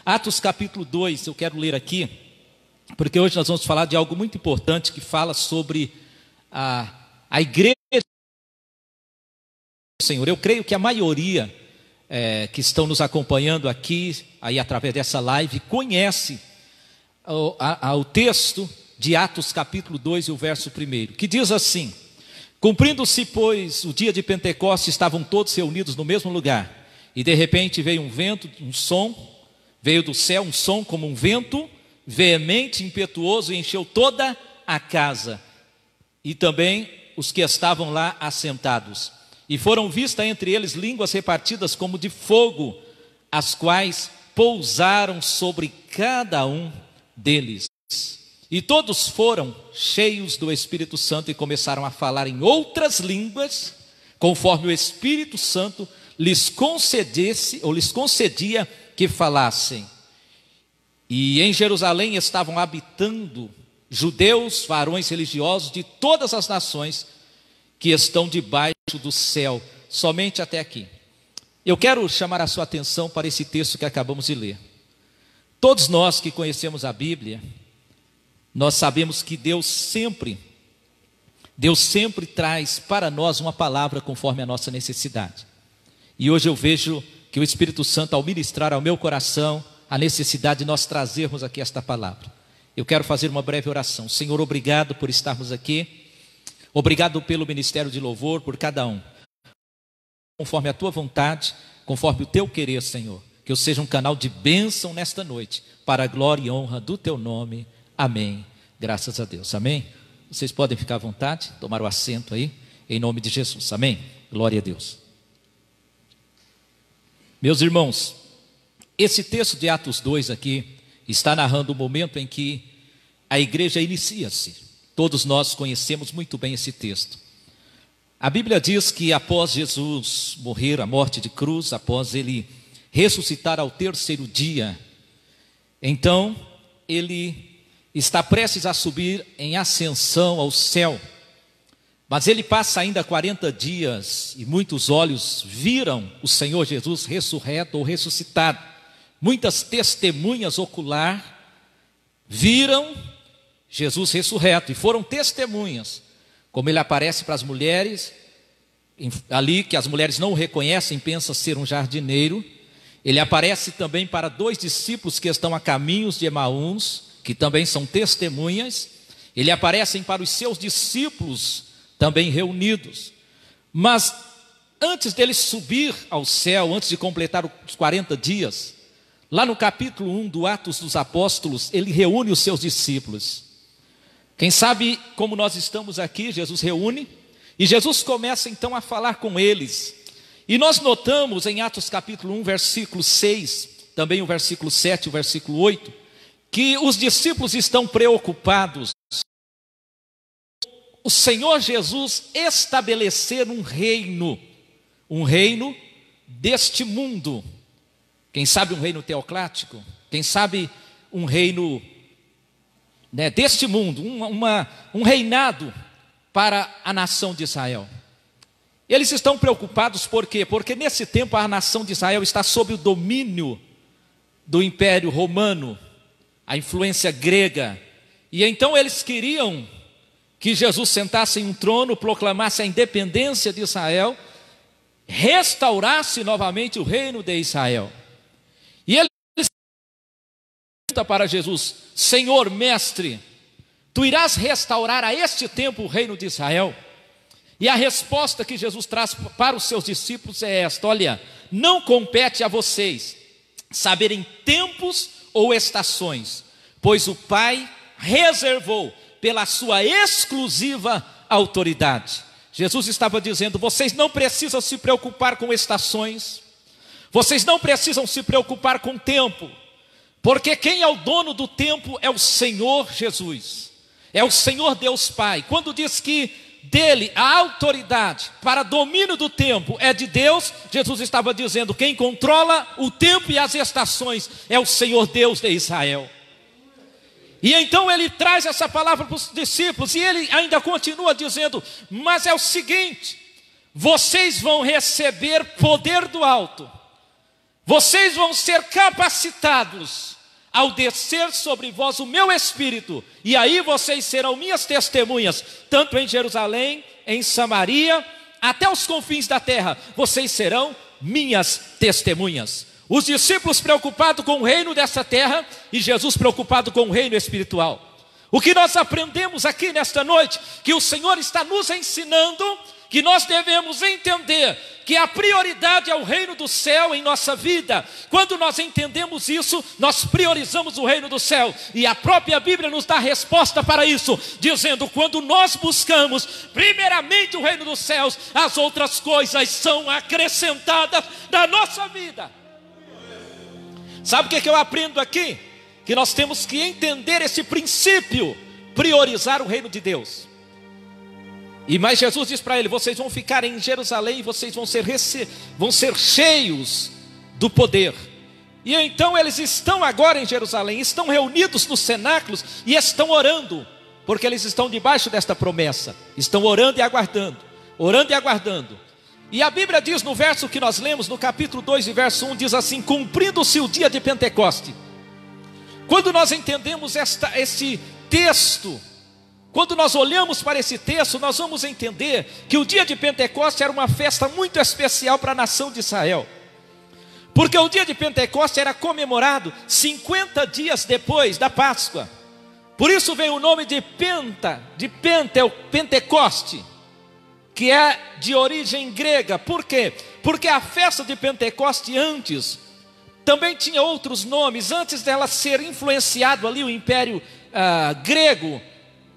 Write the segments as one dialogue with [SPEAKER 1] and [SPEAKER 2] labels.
[SPEAKER 1] Atos capítulo 2, eu quero ler aqui, porque hoje nós vamos falar de algo muito importante que fala sobre a igreja do Senhor. Eu creio que a maioria que estão nos acompanhando aqui, aí através dessa live, conhece o texto de Atos capítulo 2 e o verso 1, que diz assim: cumprindo-se, pois, o dia de Pentecostes, estavam todos reunidos no mesmo lugar, e de repente veio um vento, um som, veio do céu um som como um vento, veemente, impetuoso, e encheu toda a casa, e também os que estavam lá assentados. E foram vistas entre eles línguas repartidas como de fogo, as quais pousaram sobre cada um deles. E todos foram cheios do Espírito Santo e começaram a falar em outras línguas, conforme o Espírito Santo lhes concedesse ou lhes concedia que falassem. E em Jerusalém estavam habitando judeus, varões religiosos de todas as nações que estão debaixo do céu. Somente até aqui. Eu quero chamar a sua atenção para esse texto que acabamos de ler. Todos nós que conhecemos a Bíblia, nós sabemos que Deus sempre traz para nós uma palavra conforme a nossa necessidade. E hoje eu vejo que o Espírito Santo, ao ministrar ao meu coração a necessidade de nós trazermos aqui esta palavra. Eu quero fazer uma breve oração. Senhor, obrigado por estarmos aqui. Obrigado pelo ministério de louvor, por cada um. Conforme a tua vontade, conforme o teu querer, Senhor. Que eu seja um canal de bênção nesta noite, para a glória e honra do teu nome. Amém. Graças a Deus. Amém. Vocês podem ficar à vontade, tomar o assento aí, em nome de Jesus. Amém. Glória a Deus. Meus irmãos, esse texto de Atos 2 aqui está narrando o momento em que a igreja inicia-se. Todos nós conhecemos muito bem esse texto. A Bíblia diz que após Jesus morrer a morte de cruz, após ele ressuscitar ao terceiro dia, então ele está prestes a subir em ascensão ao céu. Mas ele passa ainda 40 dias e muitos olhos viram o Senhor Jesus ressurreto ou ressuscitado. Muitas testemunhas ocular viram Jesus ressurreto e foram testemunhas, como ele aparece para as mulheres, ali que as mulheres não o reconhecem, pensam ser um jardineiro. Ele aparece também para 2 discípulos que estão a caminhos de Emaús, que também são testemunhas. Ele aparece para os seus discípulos também reunidos. Mas antes dele subir ao céu, antes de completar os 40 dias, lá no capítulo 1 do Atos dos Apóstolos, ele reúne os seus discípulos. Quem sabe como nós estamos aqui, Jesus reúne, e Jesus começa então a falar com eles. E nós notamos em Atos capítulo 1, versículo 6, também o versículo 7 e o versículo 8, que os discípulos estão preocupados o Senhor Jesus estabelecer um reino deste mundo. Quem sabe um reino teocrático, quem sabe um reino deste mundo, um reinado para a nação de Israel. Eles estão preocupados por quê? Porque nesse tempo a nação de Israel está sob o domínio do Império Romano, a influência grega, e então eles queriam que Jesus sentasse em um trono, proclamasse a independência de Israel, restaurasse novamente o reino de Israel. E ele pergunta para Jesus: Senhor, mestre, tu irás restaurar a este tempo o reino de Israel? E a resposta que Jesus traz para os seus discípulos é esta: olha, não compete a vocês saberem tempos ou estações, pois o Pai reservou pela sua exclusiva autoridade. Jesus estava dizendo: vocês não precisam se preocupar com estações, vocês não precisam se preocupar com tempo, porque quem é o dono do tempo é o Senhor Jesus, é o Senhor Deus Pai. Quando diz que dele a autoridade para domínio do tempo é de Deus, Jesus estava dizendo: quem controla o tempo e as estações é o Senhor Deus de Israel. E então ele traz essa palavra para os discípulos, e ele ainda continua dizendo: mas é o seguinte, vocês vão receber poder do alto, vocês vão ser capacitados ao descer sobre vós o meu Espírito, e aí vocês serão minhas testemunhas, tanto em Jerusalém, em Samaria, até os confins da terra, vocês serão minhas testemunhas. Os discípulos preocupados com o reino dessa terra, e Jesus preocupado com o reino espiritual. O que nós aprendemos aqui nesta noite, que o Senhor está nos ensinando, que nós devemos entender que a prioridade é o reino do céu em nossa vida. Quando nós entendemos isso, nós priorizamos o reino do céu, e a própria Bíblia nos dá resposta para isso, dizendo: quando nós buscamos primeiramente o reino dos céus, as outras coisas são acrescentadas na nossa vida. Sabe o que eu aprendo aqui? Que nós temos que entender esse princípio, priorizar o reino de Deus. E mais Jesus diz para ele: vocês vão ficar em Jerusalém, e vocês vão ser cheios do poder. E então eles estão agora em Jerusalém, estão reunidos nos cenáculos e estão orando, porque eles estão debaixo desta promessa, estão orando e aguardando, orando e aguardando. E a Bíblia diz no verso que nós lemos, no capítulo 2 e verso 1, diz assim: cumprindo-se o dia de Pentecoste. Quando nós entendemos esse texto, quando nós olhamos para esse texto, nós vamos entender que o dia de Pentecostes era uma festa muito especial para a nação de Israel. Porque o dia de Pentecostes era comemorado 50 dias depois da Páscoa. Por isso veio o nome de Pentecoste, que é de origem grega. Por quê? Porque a festa de Pentecoste antes também tinha outros nomes, antes dela ser influenciado ali o Império grego,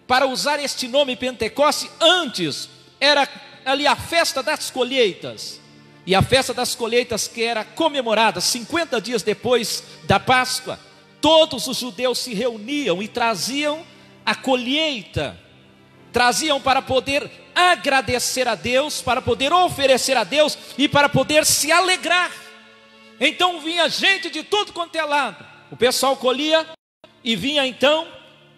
[SPEAKER 1] para usar este nome Pentecoste. Antes era ali a festa das colheitas, e a festa das colheitas que era comemorada 50 dias depois da Páscoa. Todos os judeus se reuniam e traziam a colheita, traziam para poder agradecer a Deus, para poder oferecer a Deus e para poder se alegrar. Então vinha gente de tudo quanto é lado, o pessoal colhia e vinha então,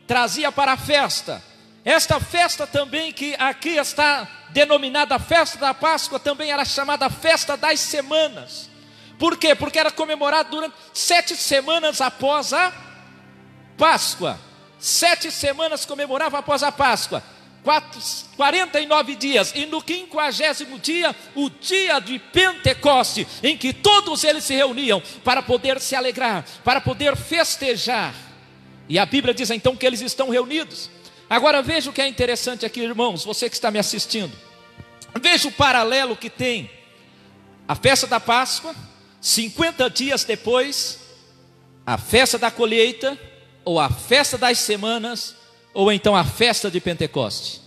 [SPEAKER 1] trazia para a festa. Esta festa também, que aqui está denominada festa da Páscoa, também era chamada festa das semanas. Por quê? Porque era comemorado durante 7 semanas após a Páscoa. 7 semanas comemorava após a Páscoa, 49 dias, e no 50º dia, o dia de Pentecoste, em que todos eles se reuniam para poder se alegrar, para poder festejar. E a Bíblia diz então que eles estão reunidos. Agora veja o que é interessante aqui, irmãos, você que está me assistindo. Veja o paralelo que tem a festa da Páscoa, 50 dias depois, a festa da colheita, ou a festa das semanas, ou então a festa de Pentecoste.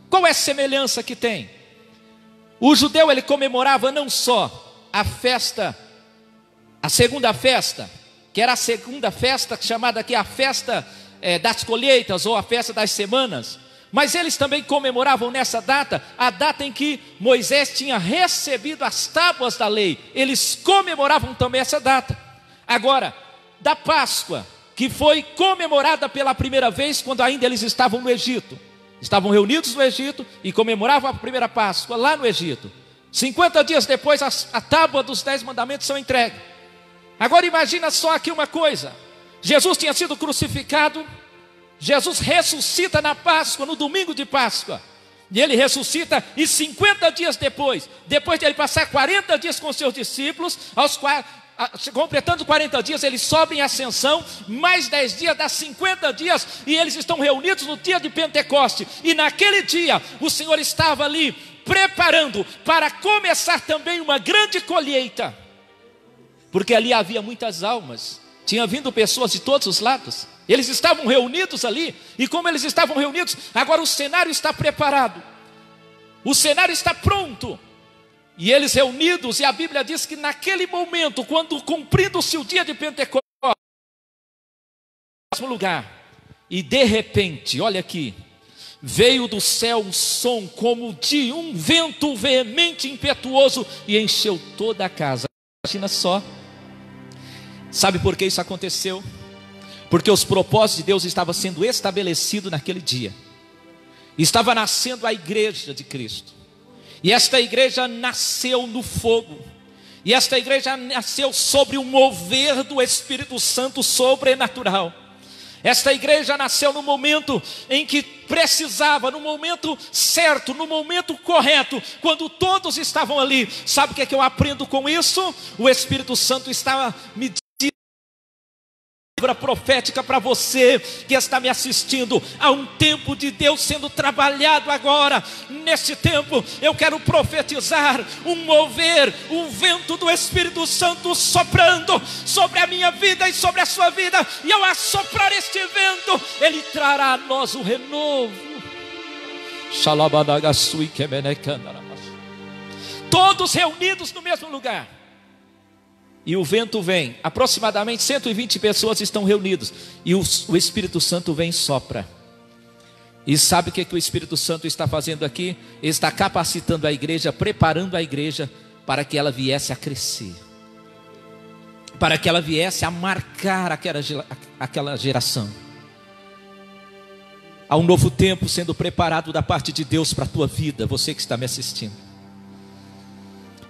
[SPEAKER 1] Qual é a semelhança que tem? O judeu, ele comemorava não só a festa, a segunda festa, que era a segunda festa, chamada aqui a festa das colheitas, ou a festa das semanas, mas eles também comemoravam nessa data, a data em que Moisés tinha recebido as tábuas da lei. Eles comemoravam também essa data. Agora, da Páscoa, que foi comemorada pela primeira vez quando ainda eles estavam no Egito. Estavam reunidos no Egito e comemoravam a primeira Páscoa lá no Egito. 50 dias depois, a tábua dos 10 mandamentos são entregues. Agora imagina só aqui uma coisa. Jesus tinha sido crucificado, Jesus ressuscita na Páscoa, no domingo de Páscoa. E ele ressuscita, e 50 dias depois de ele passar 40 dias com seus discípulos, completando 40 dias, eles sobem em ascensão, mais 10 dias, dá 50 dias, e eles estão reunidos no dia de Pentecoste. E naquele dia, o Senhor estava ali, preparando para começar também uma grande colheita, porque ali havia muitas almas, tinha vindo pessoas de todos os lados, eles estavam reunidos ali, e como eles estavam reunidos, agora o cenário está preparado, o cenário está pronto, e eles reunidos, e a Bíblia diz que naquele momento, quando cumprindo-se o dia de Pentecostes, no mesmo lugar, e de repente, olha aqui, veio do céu um som como de um vento veemente, impetuoso, e encheu toda a casa. Imagina só. Sabe por que isso aconteceu? Porque os propósitos de Deus estavam sendo estabelecidos naquele dia. Estava nascendo a igreja de Cristo. E esta igreja nasceu no fogo. E esta igreja nasceu sobre o mover do Espírito Santo sobrenatural. Esta igreja nasceu no momento em que precisava, no momento certo, no momento correto, quando todos estavam ali. Sabe o que é que eu aprendo com isso? O Espírito Santo estava me dizendo profética para você que está me assistindo. Há um tempo de Deus sendo trabalhado agora. Neste tempo eu quero profetizar um mover, um vento do Espírito Santo soprando sobre a minha vida e sobre a sua vida. E ao assoprar este vento, ele trará a nós o renovo. Todos reunidos no mesmo lugar. E o vento vem, aproximadamente 120 pessoas estão reunidas. E o Espírito Santo vem e sopra. E sabe o que o Espírito Santo está fazendo aqui? Ele está capacitando a igreja, preparando a igreja para que ela viesse a crescer. Para que ela viesse a marcar aquela geração. Há um novo tempo sendo preparado da parte de Deus para a tua vida, você que está me assistindo.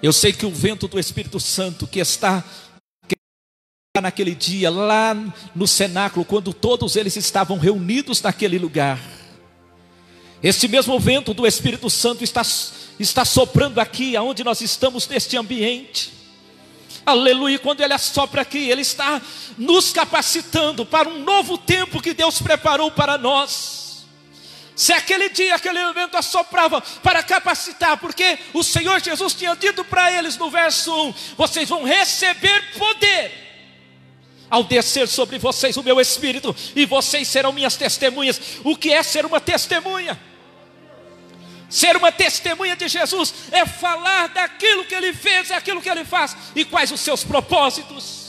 [SPEAKER 1] Eu sei que o vento do Espírito Santo que está naquele dia, lá no cenáculo, quando todos eles estavam reunidos naquele lugar, este mesmo vento do Espírito Santo está soprando aqui, aonde nós estamos neste ambiente. Aleluia, quando ele assopra aqui, ele está nos capacitando para um novo tempo que Deus preparou para nós. Se aquele dia, aquele vento assoprava para capacitar, porque o Senhor Jesus tinha dito para eles no verso 1, vocês vão receber poder, ao descer sobre vocês o meu Espírito, e vocês serão minhas testemunhas. O que é ser uma testemunha? Ser uma testemunha de Jesus é falar daquilo que Ele fez, daquilo que Ele faz, e quais os seus propósitos.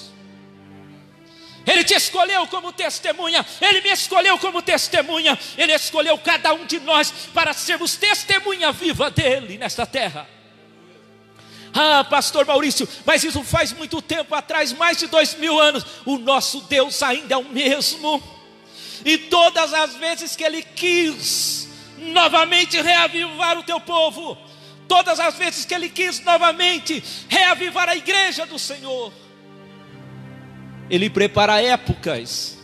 [SPEAKER 1] Ele te escolheu como testemunha, Ele me escolheu como testemunha, Ele escolheu cada um de nós para sermos testemunha viva dEle nesta terra. Ah, pastor Maurício, mas isso faz muito tempo atrás, mais de 2000 anos. O nosso Deus ainda é o mesmo. E todas as vezes que Ele quis novamente reavivar o teu povo, todas as vezes que Ele quis novamente reavivar a igreja do Senhor, Ele prepara épocas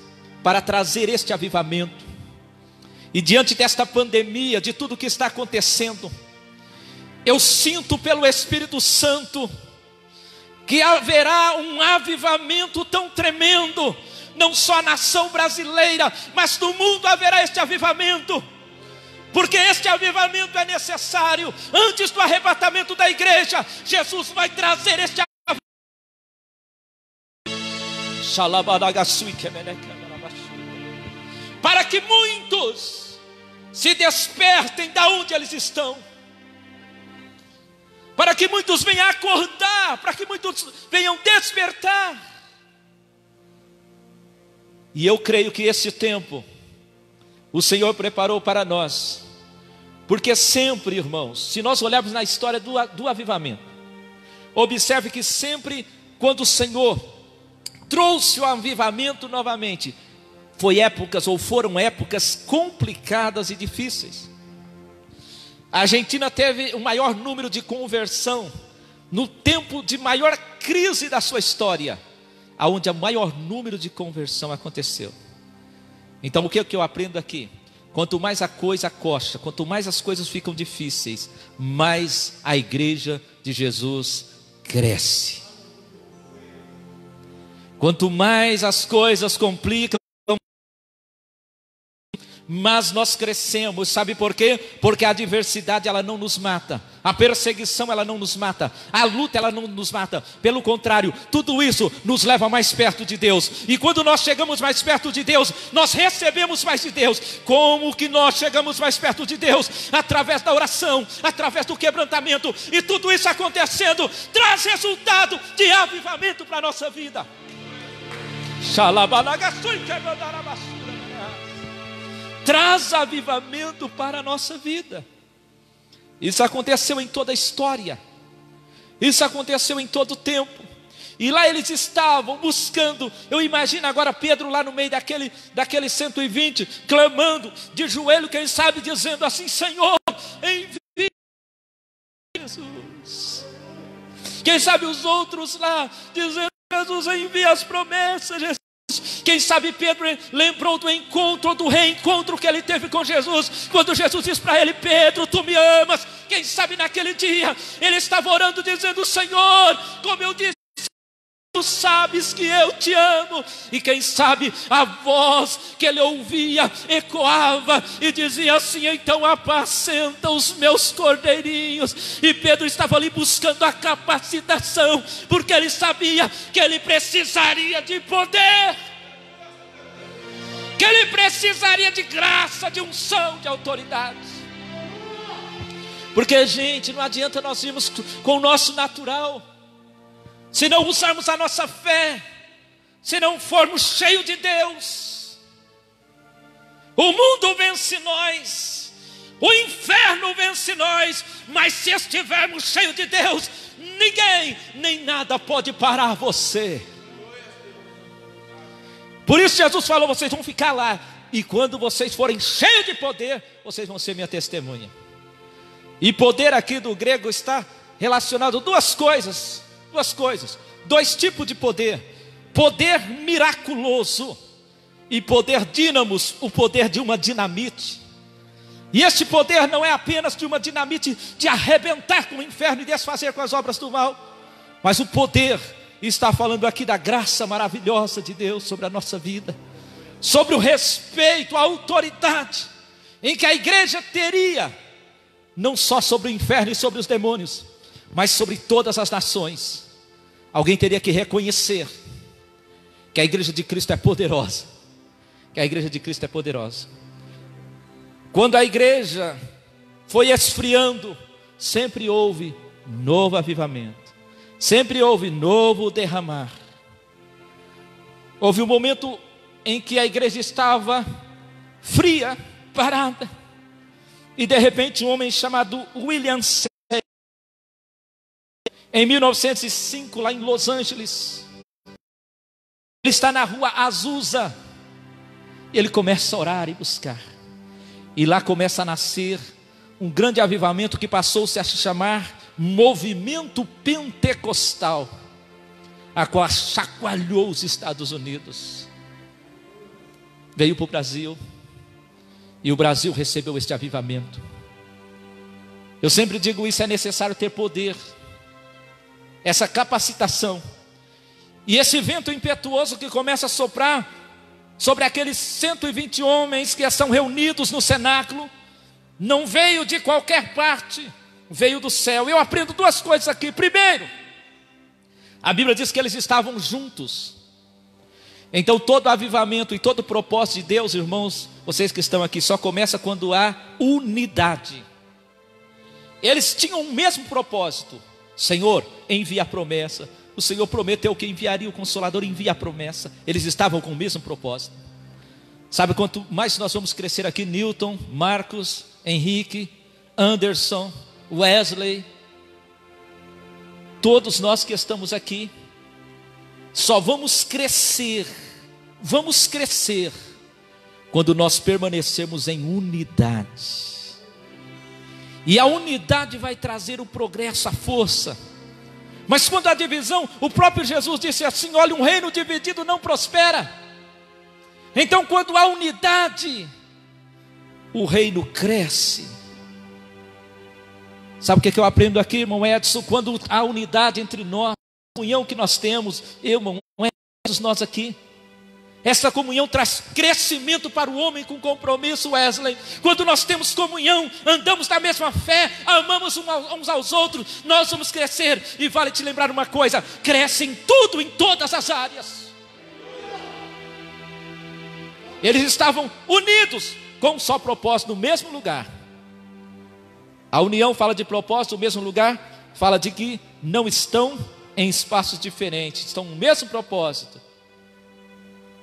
[SPEAKER 1] para trazer este avivamento. E diante desta pandemia, de tudo que está acontecendo, eu sinto pelo Espírito Santo que haverá um avivamento tão tremendo, não só na nação brasileira, mas no mundo haverá este avivamento. Porque este avivamento é necessário. Antes do arrebatamento da igreja, Jesus vai trazer este avivamento para que muitos se despertem da onde eles estão, para que muitos venham acordar, para que muitos venham despertar. E eu creio que esse tempo o Senhor preparou para nós, porque sempre, irmãos, se nós olharmos na história do avivamento, observe que sempre quando o Senhor trouxe o avivamento novamente, foram épocas complicadas e difíceis. A Argentina teve o maior número de conversão no tempo de maior crise da sua história, aonde o maior número de conversão aconteceu. Então o que eu aprendo aqui? Quanto mais a coisa costa, quanto mais as coisas ficam difíceis, mais a igreja de Jesus cresce. Quanto mais as coisas complicam, mas nós crescemos. Sabe por quê? Porque a adversidade ela não nos mata, a perseguição ela não nos mata, a luta ela não nos mata. Pelo contrário, tudo isso nos leva mais perto de Deus. E quando nós chegamos mais perto de Deus, nós recebemos mais de Deus. Como que nós chegamos mais perto de Deus? Através da oração, através do quebrantamento. E tudo isso acontecendo traz resultado de avivamento para a nossa vida. Traz avivamento para a nossa vida. Isso aconteceu em toda a história, isso aconteceu em todo o tempo. E lá eles estavam buscando. Eu imagino agora Pedro lá no meio daquele 120, clamando de joelho, quem sabe dizendo assim: Senhor, envia Jesus. Quem sabe os outros lá, dizendo: Jesus, envia as promessas, Jesus. Quem sabe Pedro lembrou do encontro, do reencontro que ele teve com Jesus, quando Jesus disse para ele: Pedro, tu me amas. Quem sabe naquele dia ele estava orando, dizendo: Senhor, como eu disse, tu sabes que eu te amo. E quem sabe a voz que ele ouvia ecoava e dizia assim: então apacenta os meus cordeirinhos. E Pedro estava ali buscando a capacitação, porque ele sabia que ele precisaria de poder, que ele precisaria de graça, de unção, de autoridade. Porque, gente, não adianta nós irmos com o nosso natural, se não usarmos a nossa fé, se não formos cheios de Deus. O mundo vence nós, o inferno vence nós, mas se estivermos cheios de Deus, ninguém, nem nada pode parar você. Por isso Jesus falou: vocês vão ficar lá, e quando vocês forem cheios de poder, vocês vão ser minha testemunha. E poder aqui do grego está relacionado a duas coisas, dois tipos de poder: poder miraculoso e poder dínamos, o poder de uma dinamite. E este poder não é apenas de uma dinamite de arrebentar com o inferno e desfazer com as obras do mal, mas o poder está falando aqui da graça maravilhosa de Deus sobre a nossa vida, sobre o respeito, a autoridade em que a igreja teria, não só sobre o inferno e sobre os demônios, mas sobre todas as nações. Alguém teria que reconhecer que a igreja de Cristo é poderosa, que a igreja de Cristo é poderosa. Quando a igreja foi esfriando, sempre houve novo avivamento, sempre houve novo derramar. Houve um momento em que a igreja estava fria, parada, e de repente um homem chamado William Seymour, em 1905, lá em Los Angeles, ele está na rua Azusa, e ele começa a orar e buscar, e lá começa a nascer um grande avivamento que passou-se a chamar Movimento Pentecostal, a qual chacoalhou os Estados Unidos, veio para o Brasil, e o Brasil recebeu este avivamento. Eu sempre digo isso: é necessário ter poder, essa capacitação, e esse vento impetuoso que começa a soprar sobre aqueles 120 homens que estão reunidos no cenáculo, não veio de qualquer parte, veio do céu. Eu aprendo duas coisas aqui. Primeiro, a Bíblia diz que eles estavam juntos. Então todo avivamento e todo propósito de Deus, irmãos, vocês que estão aqui, só começa quando há unidade. Eles tinham o mesmo propósito: Senhor, envia a promessa. O Senhor prometeu que enviaria o Consolador, envia a promessa. Eles estavam com o mesmo propósito. Sabe, quanto mais nós vamos crescer aqui, Newton, Marcos, Henrique, Anderson, Wesley, todos nós que estamos aqui, só vamos crescer quando nós permanecermos em unidade. E a unidade vai trazer o progresso, a força. Mas quando há divisão, o próprio Jesus disse assim: olha, um reino dividido não prospera. Então quando há unidade, o reino cresce. Sabe o que eu aprendo aqui, irmão Edson? Quando há unidade entre nós, a comunhão que nós temos, irmão Edson, nós aqui, essa comunhão traz crescimento para o homem com compromisso, Wesley. Quando nós temos comunhão, andamos na mesma fé, amamos uns aos outros, nós vamos crescer. E vale te lembrar uma coisa: cresce em tudo, em todas as áreas. Eles estavam unidos com um só propósito, no mesmo lugar. A união fala de propósito, o mesmo lugar fala de que não estão em espaços diferentes, estão no mesmo propósito.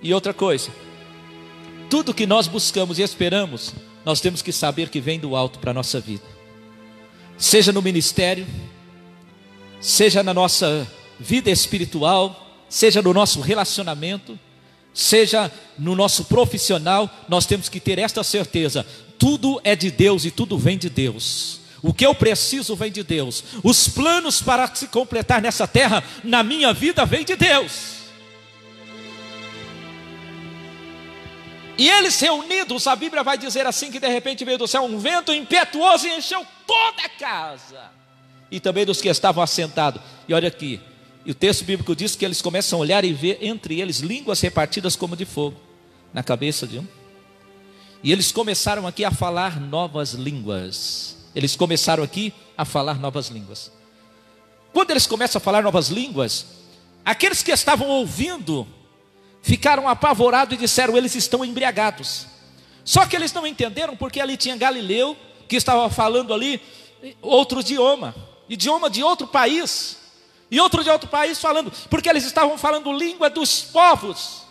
[SPEAKER 1] E outra coisa, tudo que nós buscamos e esperamos, nós temos que saber que vem do alto para a nossa vida. Seja no ministério, seja na nossa vida espiritual, seja no nosso relacionamento, seja no nosso profissional, nós temos que ter esta certeza: tudo é de Deus e tudo vem de Deus. O que eu preciso vem de Deus. Os planos para se completar nessa terra, na minha vida, vem de Deus. E eles reunidos, a Bíblia vai dizer assim, que de repente veio do céu um vento impetuoso e encheu toda a casa. E também dos que estavam assentados. E olha aqui, e o texto bíblico diz que eles começam a olhar e ver entre eles línguas repartidas como de fogo, na cabeça de um. E eles começaram aqui a falar novas línguas. Eles começaram aqui a falar novas línguas. Quando eles começam a falar novas línguas, aqueles que estavam ouvindo ficaram apavorados e disseram: eles estão embriagados. Só que eles não entenderam, porque ali tinha Galileu, que estava falando ali outro idioma de outro país, e outro de outro país falando, porque eles estavam falando língua dos povos,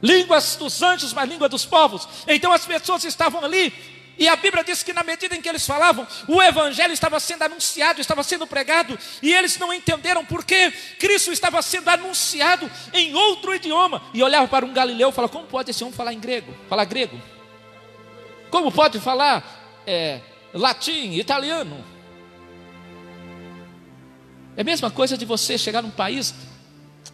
[SPEAKER 1] línguas dos anjos, mas língua dos povos. Então as pessoas estavam ali, e a Bíblia diz que na medida em que eles falavam, o evangelho estava sendo anunciado, estava sendo pregado, e eles não entenderam porque Cristo estava sendo anunciado em outro idioma. E olhavam para um galileu e falavam: como pode esse homem falar em grego? Falar grego? Como pode falar latim, italiano? É a mesma coisa de você chegar num país,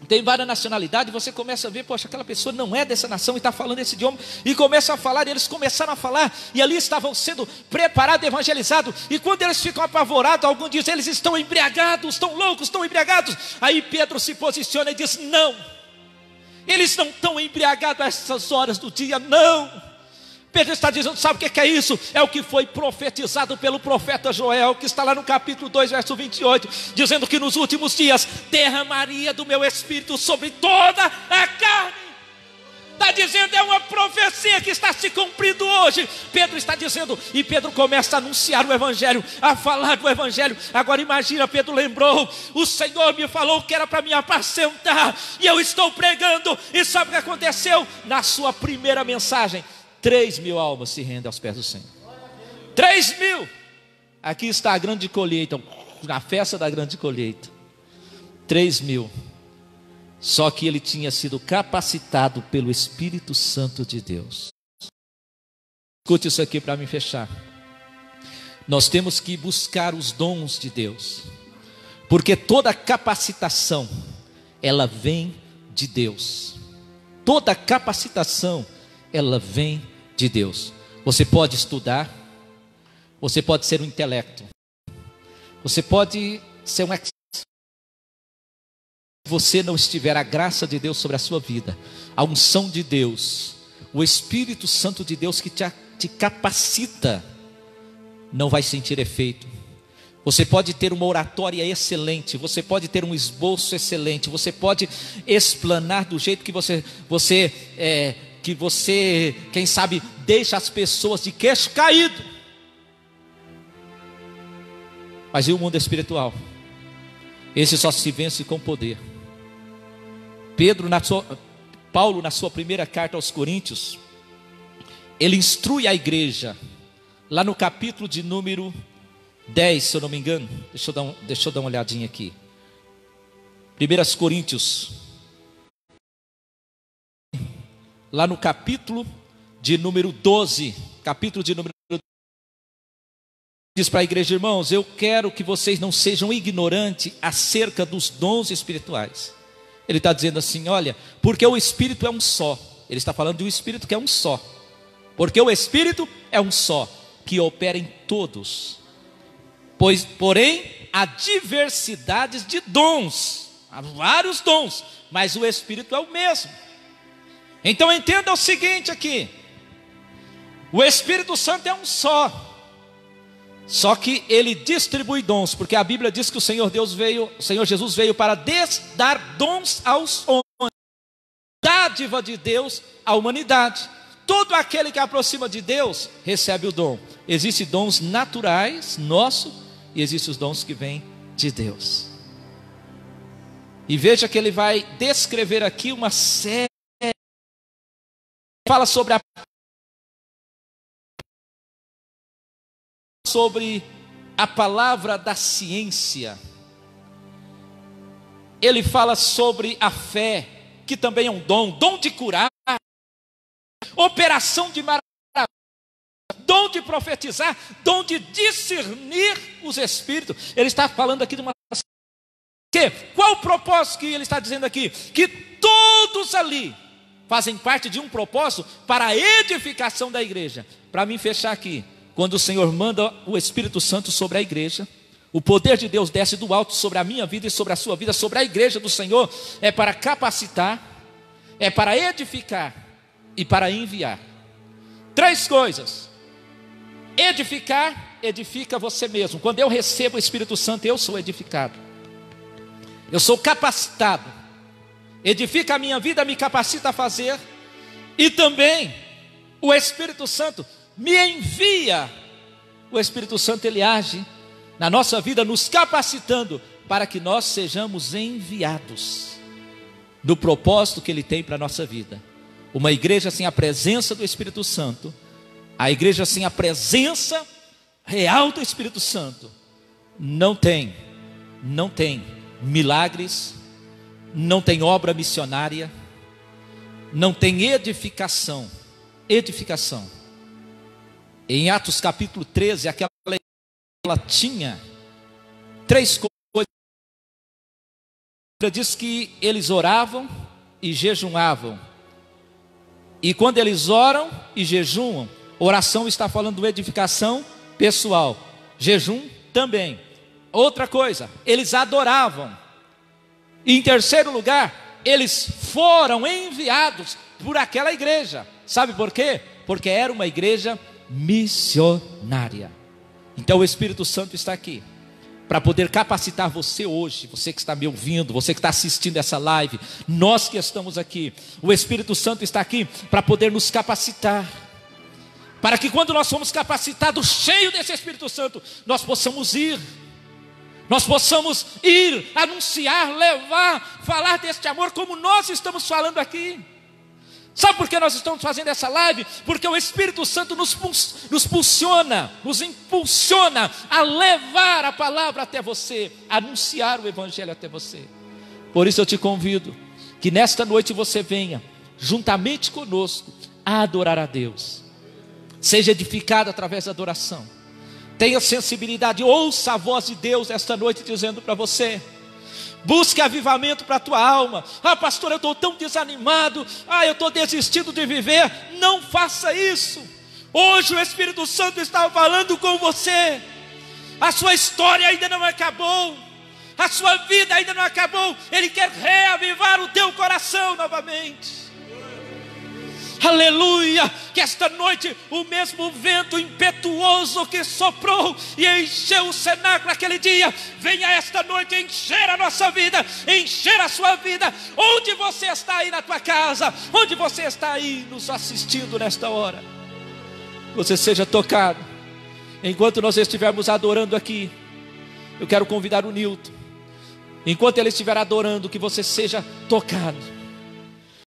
[SPEAKER 1] tem várias nacionalidades, você começa a ver: poxa, aquela pessoa não é dessa nação e está falando esse idioma, e começa a falar, e eles começaram a falar, e ali estavam sendo preparados, evangelizados, e quando eles ficam apavorados, alguns dizem: eles estão embriagados, estão loucos, estão embriagados. Aí Pedro se posiciona e diz: não, eles não estão embriagados a essas horas do dia, não. Pedro está dizendo: sabe o que é isso? É o que foi profetizado pelo profeta Joel, que está lá no capítulo 2, verso 28, dizendo que nos últimos dias derramaria do meu espírito sobre toda a carne. Está dizendo, é uma profecia que está se cumprindo hoje. Pedro está dizendo, e Pedro começa a anunciar o evangelho, a falar do evangelho. Agora imagina, Pedro lembrou: o Senhor me falou que era para me apacentar, e eu estou pregando. E sabe o que aconteceu? Na sua primeira mensagem, 3.000 almas se rendem aos pés do Senhor. 3.000. Aqui está a grande colheita, a festa da grande colheita. 3.000. Só que ele tinha sido capacitado pelo Espírito Santo de Deus. Escute isso aqui para me fechar. Nós temos que buscar os dons de Deus, porque toda capacitação, ela vem de Deus. Toda capacitação, ela vem de Deus. Você pode estudar, você pode ser um intelecto, você pode ser um expert. Se você não estiver a graça de Deus sobre a sua vida, a unção de Deus, o Espírito Santo de Deus que te capacita, não vai sentir efeito. Você pode ter uma oratória excelente, você pode ter um esboço excelente, você pode explanar do jeito que você, quem sabe, deixa as pessoas de queixo caído. Mas e o mundo espiritual? Esse só se vence com poder. Paulo, na sua primeira carta aos Coríntios, ele instrui a igreja, lá no capítulo de número 10, se eu não me engano. Deixa eu dar uma olhadinha aqui. 1 Coríntios, lá no capítulo de número 12, diz para a igreja: irmãos, eu quero que vocês não sejam ignorantes acerca dos dons espirituais. Ele está dizendo assim: olha, porque o Espírito é um só. Ele está falando de um Espírito que é um só. Porque o Espírito é um só, que opera em todos. Porém, há diversidades de dons, há vários dons, mas o Espírito é o mesmo. Então entenda o seguinte aqui: o Espírito Santo é um só. Só que ele distribui dons, porque a Bíblia diz que o Senhor Jesus veio para dar dons aos homens, dádiva de Deus à humanidade. Todo aquele que aproxima de Deus recebe o dom. Existem dons naturais, nossos, e existem os dons que vêm de Deus. E veja que ele vai descrever aqui uma série, fala sobre a palavra da ciência. Ele fala sobre a fé, que também é um dom de curar, operação de maravilha, dom de profetizar, dom de discernir os espíritos. Ele está falando aqui de uma... Qual o propósito que ele está dizendo aqui? Que todos ali fazem parte de um propósito para a edificação da igreja. Para mim fechar aqui, quando o Senhor manda o Espírito Santo sobre a igreja, o poder de Deus desce do alto sobre a minha vida e sobre a sua vida, sobre a igreja do Senhor, é para capacitar, é para edificar e para enviar. 3 coisas. Edificar, edifica você mesmo. Quando eu recebo o Espírito Santo, eu sou edificado, eu sou capacitado. Edifica a minha vida, me capacita a fazer. E também o Espírito Santo me envia. O Espírito Santo, ele age na nossa vida, nos capacitando para que nós sejamos enviados no propósito que ele tem para a nossa vida. Uma igreja sem a presença do Espírito Santo, a igreja sem a presença real do Espírito Santo, não tem milagres, não tem obra missionária, não tem edificação. Em Atos capítulo 13, aquela ela tinha 3 coisas. Diz que eles oravam e jejuavam. E quando eles oram e jejuam, oração está falando de edificação pessoal, jejum também. Outra coisa, eles adoravam. E em terceiro lugar, eles foram enviados por aquela igreja. Sabe por quê? Porque era uma igreja missionária. Então o Espírito Santo está aqui para poder capacitar você hoje, você que está me ouvindo, você que está assistindo essa live, nós que estamos aqui. O Espírito Santo está aqui para poder nos capacitar, para que quando nós somos capacitados, cheios desse Espírito Santo, nós possamos ir, anunciar, levar, falar deste amor como nós estamos falando aqui. Sabe por que nós estamos fazendo essa live? Porque o Espírito Santo nos impulsiona a levar a palavra até você, a anunciar o Evangelho até você. Por isso eu te convido que nesta noite você venha, juntamente conosco, a adorar a Deus. Seja edificado através da adoração. Tenha sensibilidade, ouça a voz de Deus esta noite dizendo para você: busque avivamento para a tua alma. Ah, pastor, eu estou tão desanimado. Ah, eu estou desistindo de viver. Não faça isso. Hoje o Espírito Santo está falando com você. A sua história ainda não acabou. A sua vida ainda não acabou. Ele quer reavivar o teu coração novamente. Aleluia, que esta noite o mesmo vento impetuoso que soprou e encheu o cenáculo aquele dia, venha esta noite encher a nossa vida, encher a sua vida, onde você está aí na tua casa, onde você está aí nos assistindo nesta hora, você seja tocado. Enquanto nós estivermos adorando aqui, eu quero convidar o Nilton, enquanto ele estiver adorando, que você seja tocado.